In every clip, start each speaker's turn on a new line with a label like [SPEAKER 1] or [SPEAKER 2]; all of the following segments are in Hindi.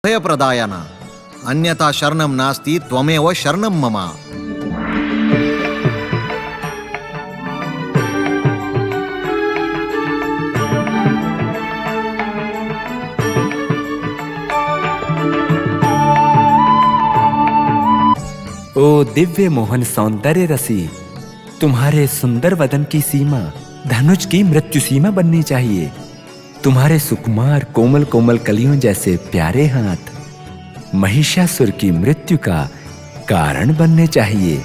[SPEAKER 1] भयप्रदायन अन्यथा शरणं नास्ति त्वमेव शरणं मम।
[SPEAKER 2] ओ दिव्य मोहन सौंदर्य रसी, तुम्हारे सुंदर वदन की सीमा धनुष की मृत्यु सीमा बननी चाहिए। तुम्हारे सुकुमार कोमल कोमल कलियों जैसे प्यारे हाथ महिषासुर की मृत्यु का कारण बनने चाहिए।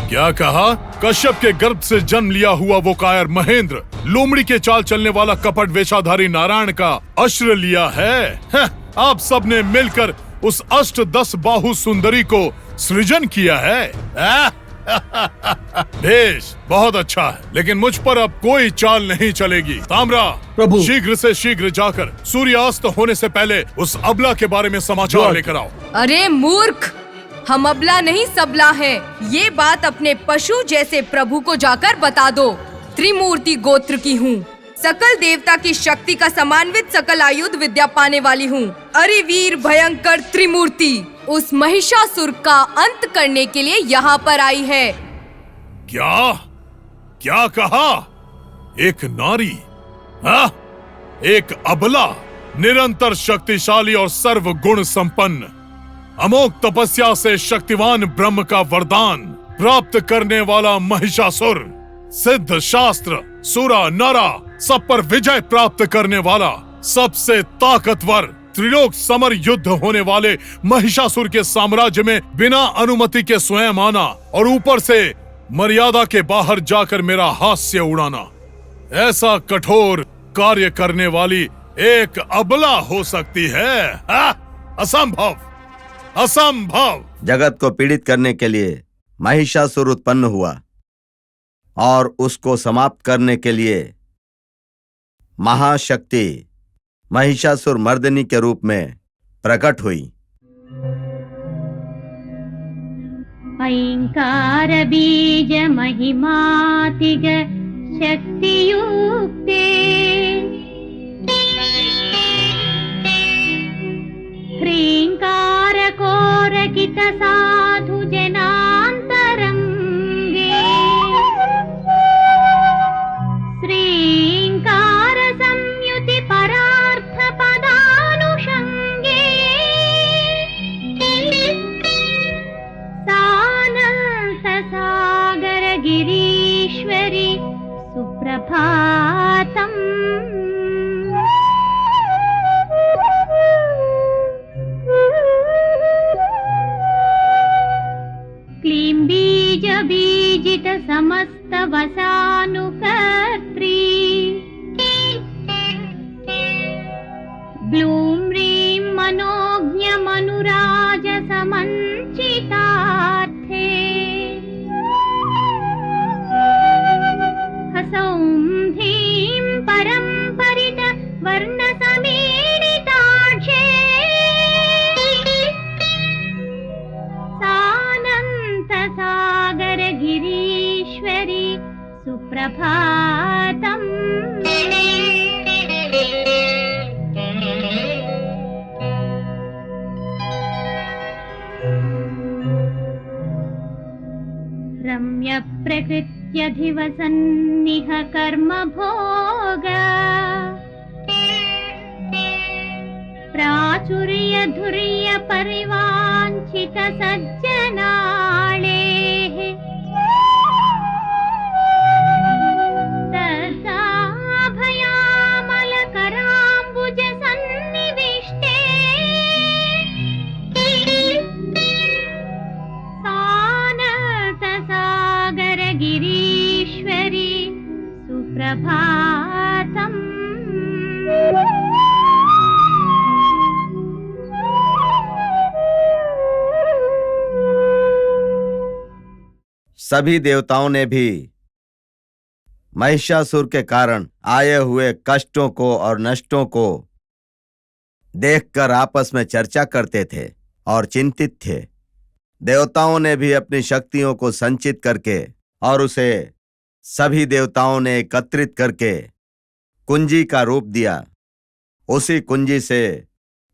[SPEAKER 3] क्या कहा? कश्यप के गर्भ से जन्म लिया हुआ वो कायर महेंद्र लोमड़ी के चाल चलने वाला कपट वेशाधारी नारायण का अश्र लिया है। आप सबने मिलकर उस अष्ट 10 बाहु सुंदरी को सृजन किया है। बेश, बहुत अच्छा है, लेकिन मुझ पर अब कोई चाल नहीं चलेगी। ताम्रा,
[SPEAKER 4] प्रभु।
[SPEAKER 3] शीघ्र से शीघ्र जाकर सूर्यास्त होने से पहले उस अबला के बारे में समाचार लेकर आओ।
[SPEAKER 5] अरे मूर्ख, हम अबला नहीं सबला हैं। ये बात अपने पशु जैसे प्रभु को जाकर बता दो। त्रिमूर्ति गोत्र की हूँ, सकल देवता की शक्ति का समान्वित सकल आयुध विद्या पाने वाली हूँ। अरे वीर भयंकर त्रिमूर्ति उस महिषासुर का अंत करने के लिए यहाँ पर आई है।
[SPEAKER 3] क्या क्या कहा? एक नारी, हाँ? एक अबला, निरंतर शक्तिशाली और सर्व गुण संपन्न, अमोघ तपस्या से शक्तिवान ब्रह्म का वरदान प्राप्त करने वाला महिषासुर, सिद्ध शास्त्र सुरा नरा सब पर विजय प्राप्त करने वाला, सबसे ताकतवर, त्रिलोक समर युद्ध होने वाले महिषासुर के साम्राज्य में बिना अनुमति के स्वयं आना और ऊपर से मर्यादा के बाहर जाकर मेरा हास्य उड़ाना, ऐसा कठोर कार्य करने वाली एक अबला हो सकती है? असंभव, असंभव।
[SPEAKER 6] जगत को पीड़ित करने के लिए महिषासुर उत्पन्न हुआ और उसको समाप्त करने के लिए महाशक्ति महिषासुर मर्दिनी के रूप में प्रकट हुई।
[SPEAKER 7] ऐंकार बीज महिमातिग शक्तियुक्ते ह्रींकार कोरकित साधु जनांतरंगे श्रींकार संयुति परार्थ पदानुषंगे सानंत सागर गिरीश्वरी सुप्रभातम्। क्लीं बीज बीजित समस्त वसानुकर्त्री ग्लूं ह्रीं मनोज्ञ मनुराज समञ्चितार्थे हसौं धीं परं परित वर्ण समीरिताक्षे सानंत सागर गिरीश्वरी सुप्रभातम्। रम्य प्रकृत्यधिवसन्निह कर्म भोग प्राचुर्य धुर्य परिवांछित सज्जनाळेः तदाभयामल कराम्बुज सन्निविष्टे सानत सागर गिरीश्वरी सुप्रभातम्।
[SPEAKER 6] सभी देवताओं ने भी महिषासुर के कारण आए हुए कष्टों को और नष्टों को देखकर आपस में चर्चा करते थे और चिंतित थे। देवताओं ने भी अपनी शक्तियों को संचित करके और उसे सभी देवताओं ने एकत्रित करके कुंजी का रूप दिया। उसी कुंजी से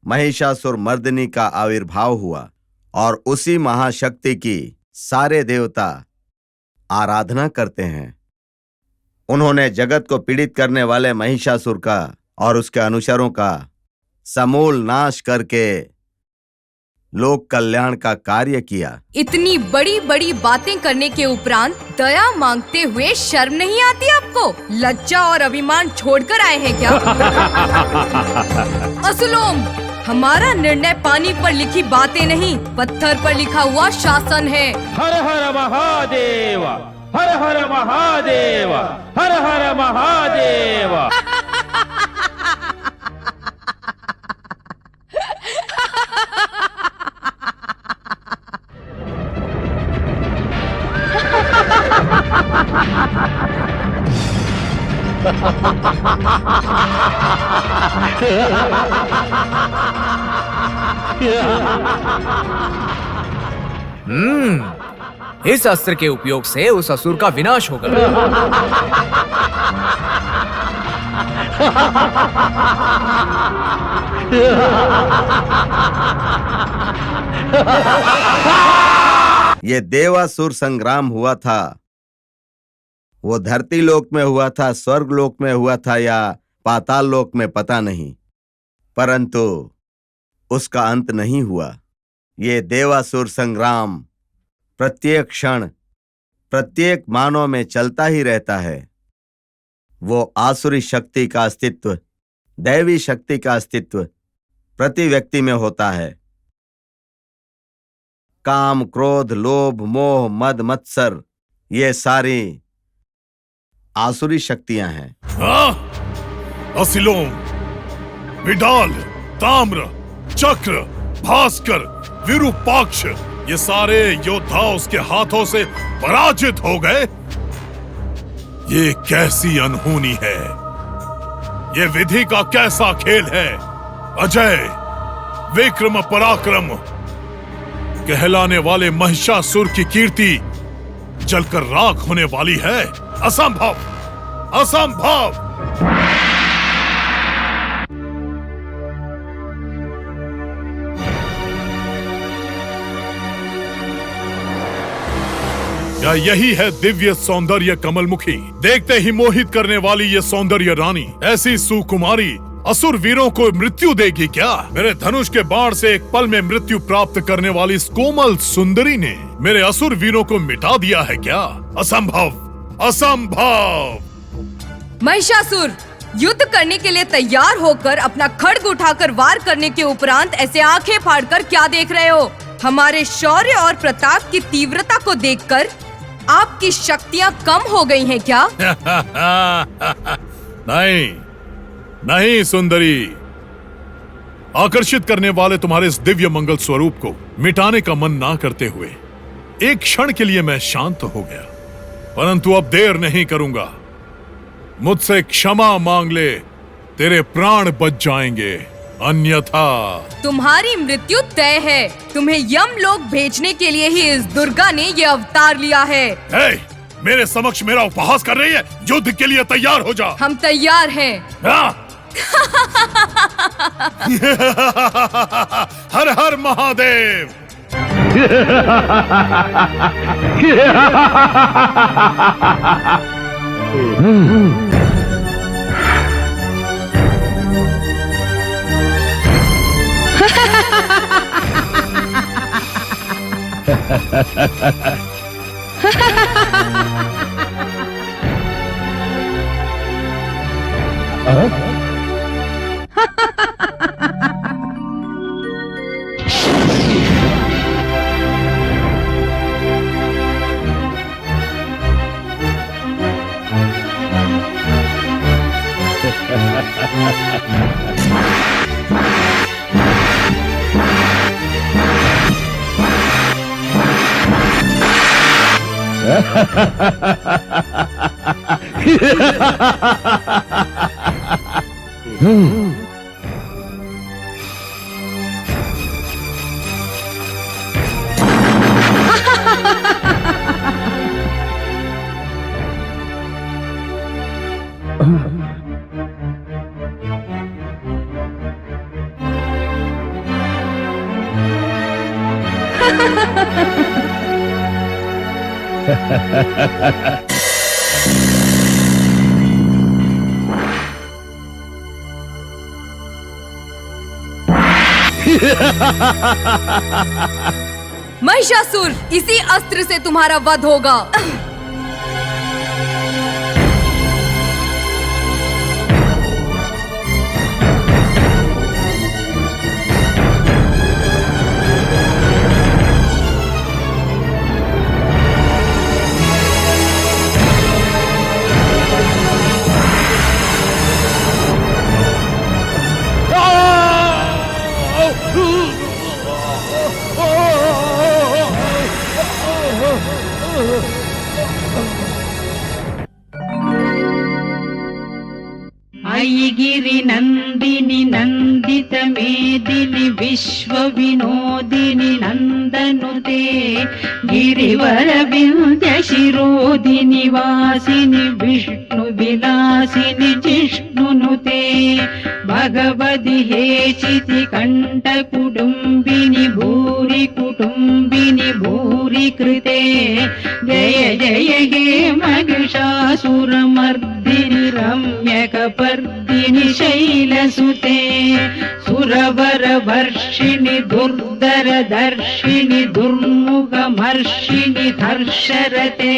[SPEAKER 6] महिषासुर मर्दिनी का आविर्भाव हुआ और उसी महाशक्ति की सारे देवता आराधना करते हैं। उन्होंने जगत को पीड़ित करने वाले महिषासुर का और उसके अनुचरों का समूल नाश करके लोक कल्याण का कार्य किया।
[SPEAKER 5] इतनी बड़ी बड़ी बातें करने के उपरांत दया मांगते हुए शर्म नहीं आती आपको? लज्जा और अभिमान छोड़कर आए हैं क्या? असुलोम, हमारा निर्णय पानी पर लिखी बातें नहीं, पत्थर पर लिखा हुआ शासन है।
[SPEAKER 4] हर हर महादेव, हर हर महादेव, हर हर महादेव।
[SPEAKER 8] इस अस्त्र के उपयोग से उस असुर का विनाश होगा।
[SPEAKER 6] ये देवासुर संग्राम हुआ था, वो धरती लोक में हुआ था, स्वर्ग लोक में हुआ था या पाताल लोक में, पता नहीं, परंतु उसका अंत नहीं हुआ। ये देवासुर संग्राम प्रत्येक क्षण प्रत्येक मानव में चलता ही रहता है। वो आसुरी शक्ति का अस्तित्व, दैवी शक्ति का अस्तित्व प्रति व्यक्ति में होता है। काम, क्रोध, लोभ, मोह, मद, मत्सर, ये सारी आसुरी शक्तियां हैं।
[SPEAKER 3] असिलोम, विडाल, ताम्र, चक्र, भास्कर, विरूपाक्ष, ये सारे योद्धा उसके हाथों से पराजित हो गए। ये कैसी अनहोनी है, ये विधि का कैसा खेल है। अजय, विक्रम, पराक्रम कहलाने वाले महिषासुर की कीर्ति जलकर राख होने वाली है। असंभव, असंभव। क्या यही है दिव्य सौंदर्य कमलमुखी? देखते ही मोहित करने वाली ये सौंदर्य रानी, ऐसी सुकुमारी असुर वीरों को मृत्यु देगी क्या? मेरे धनुष के बाण से एक पल में मृत्यु प्राप्त करने वाली इस कोमल सुंदरी ने मेरे असुर वीरों को मिटा दिया है क्या? असंभव, असंभव।
[SPEAKER 5] महिषासुर, युद्ध करने के लिए तैयार होकर अपना खड्ग उठाकर वार करने के उपरांत ऐसे आंखें फाड़कर क्या देख रहे हो? हमारे शौर्य और प्रताप की तीव्रता को देखकर आपकी शक्तियां कम हो गई हैं क्या?
[SPEAKER 3] नहीं, नहीं सुंदरी, आकर्षित करने वाले तुम्हारे इस दिव्य मंगल स्वरूप को मिटाने का मन ना करते हुए एक क्षण के लिए मैं शांत हो गया, परंतु अब देर नहीं करूंगा। मुझसे क्षमा मांग ले, तेरे प्राण बच जाएंगे, अन्यथा
[SPEAKER 5] तुम्हारी मृत्यु तय है। तुम्हें यमलोक भेजने के लिए ही इस दुर्गा ने ये अवतार लिया है।
[SPEAKER 3] मेरे समक्ष मेरा उपहास कर रही है? युद्ध के लिए तैयार हो जा।
[SPEAKER 5] हम तैयार हैं।
[SPEAKER 3] हर हर महादेव।
[SPEAKER 5] महिषासुर, इसी अस्त्र से तुम्हारा वध होगा।
[SPEAKER 9] गिरि नंदिनी नंदित मेदिनी विश्व विनोदिनी नंदनुते गिरिवर विंध्य शिरोदिनी वासिनी विष्णु विलासिनी जिष्णुनुते भगवति हेचिति कंठ कुटुंबिनी भूरि कुटुंबिनी भूरि कृते जय जय हे महिषासुरमर्दिनि रम्यकपर्दिनि शैलसुते सुरवर वर्षिणि दुर्धर दर्शिनि दुर्मुखमर्षिणि हर्षरते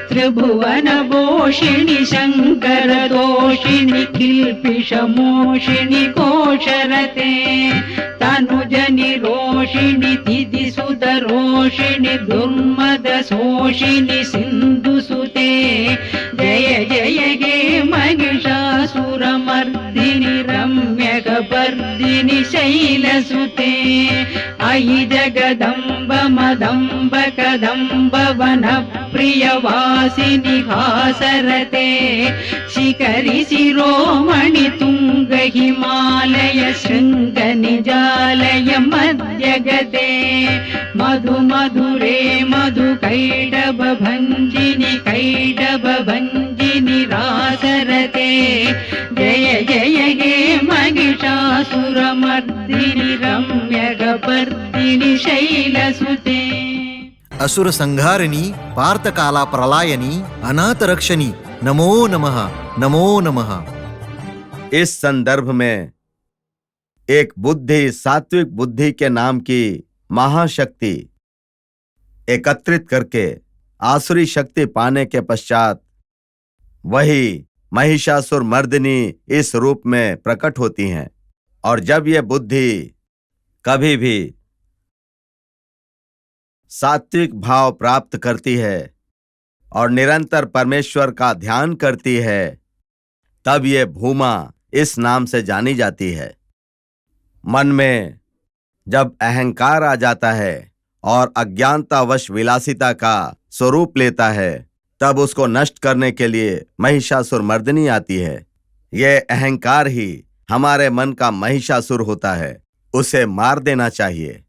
[SPEAKER 9] त्रिभुवन भूषिणि शंकर दोषिणि किल्पिषमोषिणि कोशरते तनुजनि रोषिणि तिथि सुदरोषिणि दुर्मद शोषिणि सिन्धुसुते जय जय हे महिषासुरमर्दिनि रम्यकपर्दिनि शैलसुते अयि जगदम्ब मदम्ब कदम्ब वन प्रियवासिनि हासरते शिखरि शिरोमणि तुंग हिमालय शृंग निजालय मध्यगते मधु मधुरे मधु कैडभ भंजिनि रासरते जय जय हे महिषासुरमर्दिनि रम्यकपर्दिनि शैलसुते
[SPEAKER 1] असुर संहारिणी पार्थकाला प्रलायनी अनाथ रक्षणी नमो नमः नमो नमः।
[SPEAKER 6] इस संदर्भ में एक बुद्धि, सात्विक बुद्धि के नाम की महाशक्ति एकत्रित करके आसुरी शक्ति पाने के पश्चात वही महिषासुर मर्दिनी इस रूप में प्रकट होती हैं। और जब यह बुद्धि कभी भी सात्विक भाव प्राप्त करती है और निरंतर परमेश्वर का ध्यान करती है, तब यह भूमा इस नाम से जानी जाती है। मन में जब अहंकार आ जाता है और अज्ञानतावश विलासिता का स्वरूप लेता है, तब उसको नष्ट करने के लिए महिषासुर मर्दिनी आती है। यह अहंकार ही हमारे मन का महिषासुर होता है, उसे मार देना चाहिए।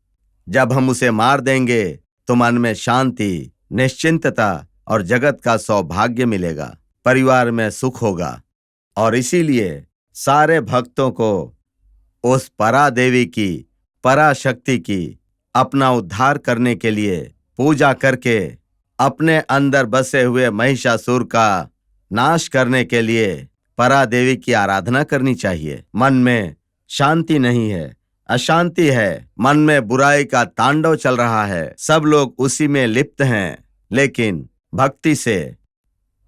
[SPEAKER 6] जब हम उसे मार देंगे तो मन में शांति, निश्चिंतता और जगत का सौभाग्य मिलेगा, परिवार में सुख होगा। और इसीलिए सारे भक्तों को उस परादेवी की, पराशक्ति की अपना उद्धार करने के लिए पूजा करके अपने अंदर बसे हुए महिषासुर का नाश करने के लिए परादेवी की आराधना करनी चाहिए। मन में शांति नहीं है, अशांति है, मन में बुराई का तांडव चल रहा है, सब लोग उसी में लिप्त हैं। लेकिन भक्ति से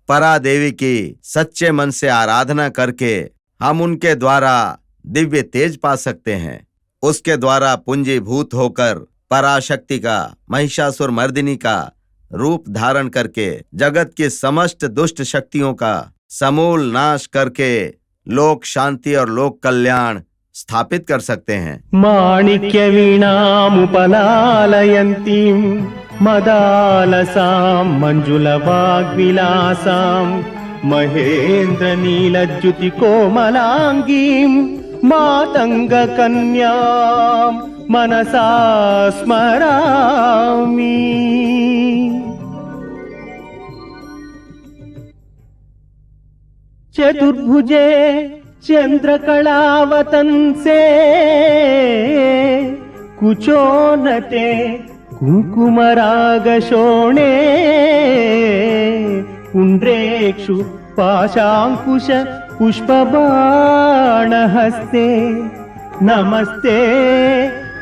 [SPEAKER 6] परादेवी की सच्चे मन से आराधना करके हम उनके द्वारा दिव्य तेज पा सकते हैं। उसके द्वारा पुंजीभूत होकर पराशक्ति का, महिषासुर मर्दिनी का रूप धारण करके जगत की समस्त दुष्ट शक्तियों का समूल नाश करके लोक शांति और लोक कल्याण स्थापित कर सकते हैं।
[SPEAKER 10] माणिक्य वीणामुपलालयन्तीं मदालसां मंजुलवाग्विलासां महेन्द्र नीलज्युति कोमलांगीं मातंगकन्यां मनसा स्मरामि। चतुर्भुजे चंद्रकलावतंसे कुचोन्नते कुङ्कुमरागशोणे पुण्ड्रेक्षु पाशाङ्कुश पुष्पबाणहस्ते नमस्ते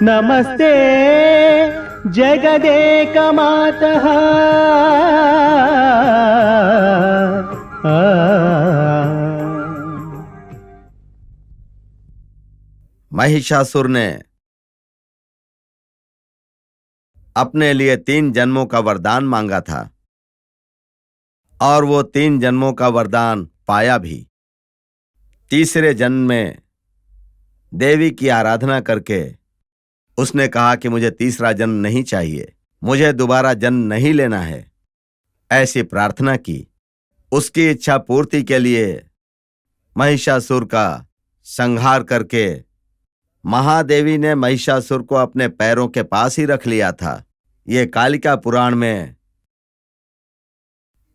[SPEAKER 10] नमस्ते जगदेकमातः
[SPEAKER 6] महिषासुर ने अपने लिए 3 जन्मों का वरदान मांगा था और वो 3 जन्मों का वरदान पाया भी। तीसरे जन्म में देवी की आराधना करके उसने कहा कि मुझे तीसरा जन्म नहीं चाहिए, मुझे दोबारा जन्म नहीं लेना है। ऐसी प्रार्थना की। उसकी इच्छा पूर्ति के लिए महिषासुर का संहार करके महादेवी ने महिषासुर को अपने पैरों के पास ही रख लिया था। ये कालिका पुराण में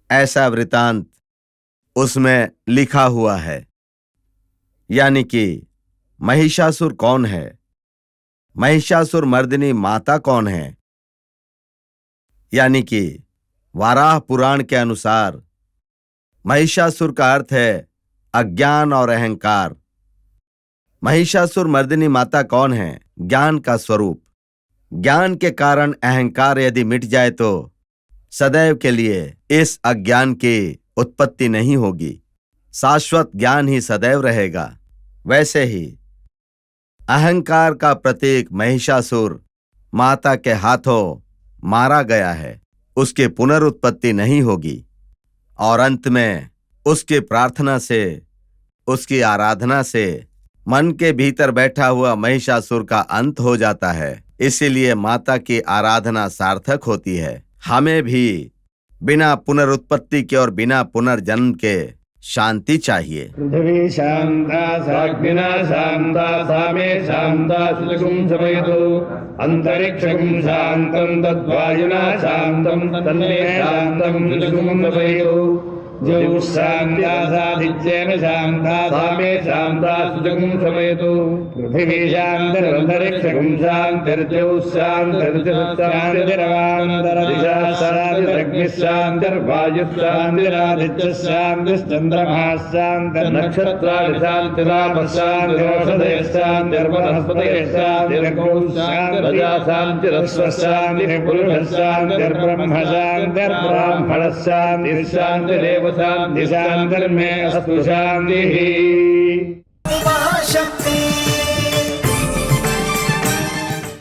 [SPEAKER 6] ऐसा वृतांत उसमें लिखा हुआ है। यानी कि महिषासुर कौन है, महिषासुर मर्दिनी माता कौन है। यानी कि वाराह पुराण के अनुसार महिषासुर का अर्थ है अज्ञान और अहंकार। महिषासुर मर्दिनी माता कौन है? ज्ञान का स्वरूप। ज्ञान के कारण अहंकार यदि मिट जाए तो सदैव के लिए इस अज्ञान की उत्पत्ति नहीं होगी, शाश्वत ज्ञान ही सदैव रहेगा। वैसे ही अहंकार का प्रतीक महिषासुर माता के हाथों मारा गया है, उसकी पुनरुत्पत्ति नहीं होगी और अंत में उसकी प्रार्थना से, उसकी आराधना से मन के भीतर बैठा हुआ महिषासुर का अंत हो जाता है। इसीलिए माता की आराधना सार्थक होती है। हमें भी बिना पुनरुत्पत्ति के और बिना पुनर्जन्म के शांति चाहिए।
[SPEAKER 4] पृथ्वी शांता साग्निना शांता सामे शांता सुलगुं समयतु अंतरिक्षं शांतं तद्वायुना शांतं तन्मे शांतं सुलगुं समयतु जौ शांता साधिज्येन शांता सामे शांता सुलगुं समयतु पृथ्वी शांतिरन्तरिक्षं शांतिर्जौ शांतिर्शांतिरवान्तरदिशा शांतिरग्निः शांतिर्वायुः शांतिरादित्यः शांतिश्चन्द्रमः शांतिर्नक्षत्राणि शांतिरापः शांतिरौषधयः शांतिर्वनस्पतयः शांतिर्गौ शांतिरजा शांतिरश्वः शांतिः पुरुषः शांतिर्ब्रह्म शांतिर्ब्राह्मणः शांतिर्शांतिरेव शांति शांतिर्मे अस्तु शांतिः।